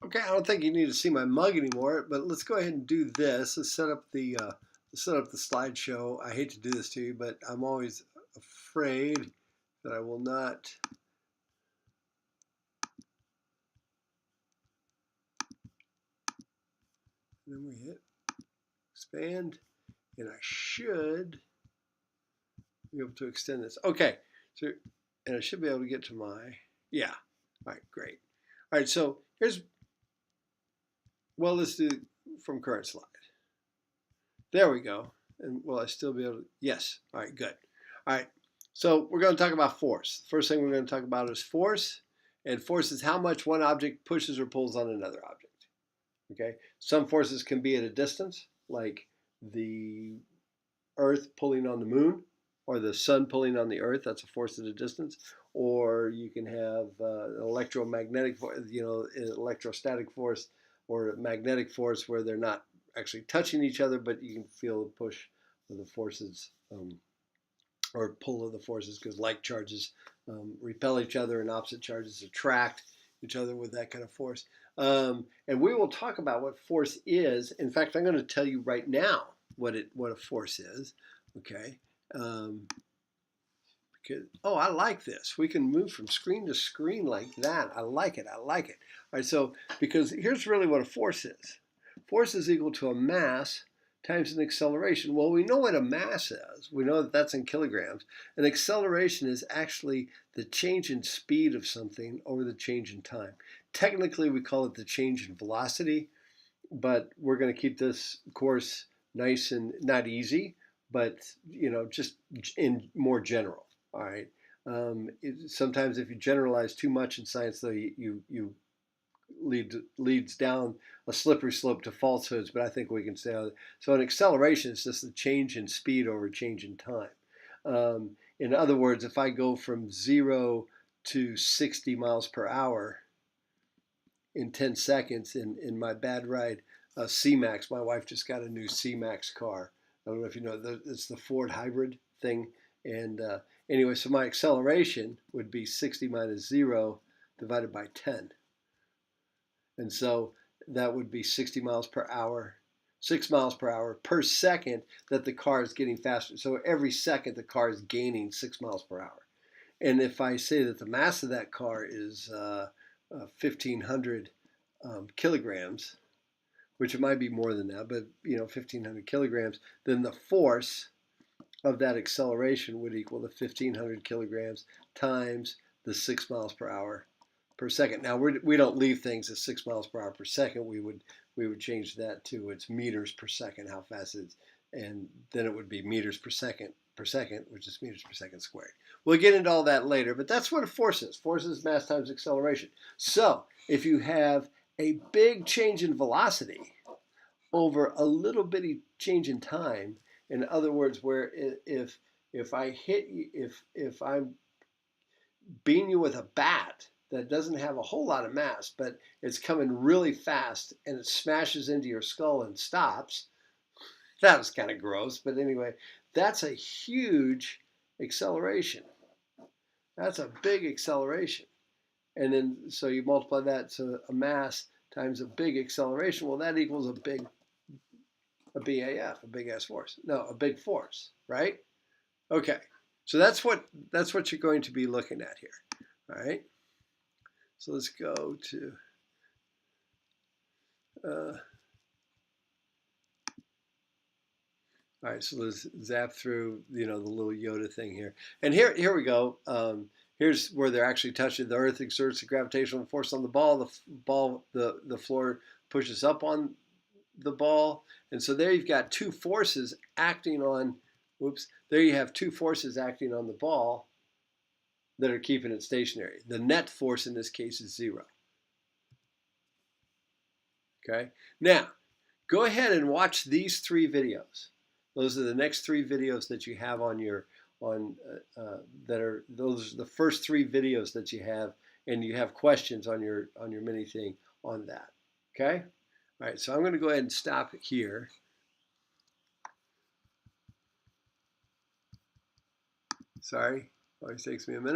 Okay, I don't think you need to see my mug anymore, but let's go ahead and do this. Let's set up the slideshow. I hate to do this to you, but I'm always afraid that I will not. And then we hit expand, and I should be able to extend this. Okay, so and I should be able to get to my yeah. All right, great. All right, so here's let's do from current slide. There we go. And will I still be able to? Yes. All right, good. All right. So we're going to talk about force. First thing we're going to talk about is force. And force is how much one object pushes or pulls on another object. Okay. Some forces can be at a distance, like the Earth pulling on the moon, or the sun pulling on the Earth. That's a force at a distance. Or you can have an electromagnetic, an electrostatic force or a magnetic force where they're not actually touching each other, but you can feel the push of the forces or pull of the forces because like charges repel each other and opposite charges attract each other with that kind of force. And we will talk about what force is. In fact, I'm going to tell you right now what a force is. Okay. Because I like this. We can move from screen to screen like that. I like it. I like it. All right. So because here's really what a force is. Force is equal to a mass times an acceleration. Well, we know what a mass is. We know that that's in kilograms. An acceleration is actually the change in speed of something over the change in time. Technically, we call it the change in velocity, but we're going to keep this course nice and not easy, but just in more general. All right. Sometimes if you generalize too much in science, though, you leads down a slippery slope to falsehoods, but I think we can say so. An acceleration is just the change in speed over change in time. In other words, if I go from 0 to 60 miles per hour in 10 seconds in my bad ride, C-Max, my wife just got a new C-Max car. I don't know if you know, it's the Ford hybrid thing. And anyway, so my acceleration would be 60 minus 0 divided by 10. And so that would be 60 miles per hour, 6 miles per hour per second that the car is getting faster. So every second the car is gaining 6 miles per hour. And if I say that the mass of that car is 1,500 kilograms, which it might be more than that, but 1,500 kilograms, then the force of that acceleration would equal the 1,500 kilograms times the 6 miles per hour per second. Now we don't leave things at 6 miles per hour per second. We would change that to its meters per second, how fast it is, and then it would be meters per second, which is meters per second squared. We'll get into all that later, but that's what a force is. Force is mass times acceleration. So if you have a big change in velocity over a little bitty change in time, in other words, where if I hit you, if I'm beating you with a bat that doesn't have a whole lot of mass, but it's coming really fast and it smashes into your skull and stops. That was kind of gross, but anyway, that's a huge acceleration. That's a big acceleration. And then so you multiply that, so a mass times a big acceleration, well, that equals a BAF, a big ass force. No, a big force, right? Okay. So that's what you're going to be looking at here. All right. So let's go to all right, so let's zap through, the little Yoda thing here. And here we go. Here's where they're actually touching. The Earth exerts a gravitational force on the ball. The floor pushes up on the ball. And so there you've got two forces acting on, there you have two forces acting on the ball that are keeping it stationary. The net force in this case is 0. Okay. Now, go ahead and watch these 3 videos. Those are the next 3 videos that you have on your those are the first 3 videos that you have, and you have questions on your mini thing on that. Okay. All right. So I'm going to go ahead and stop here. Sorry, always takes me a minute.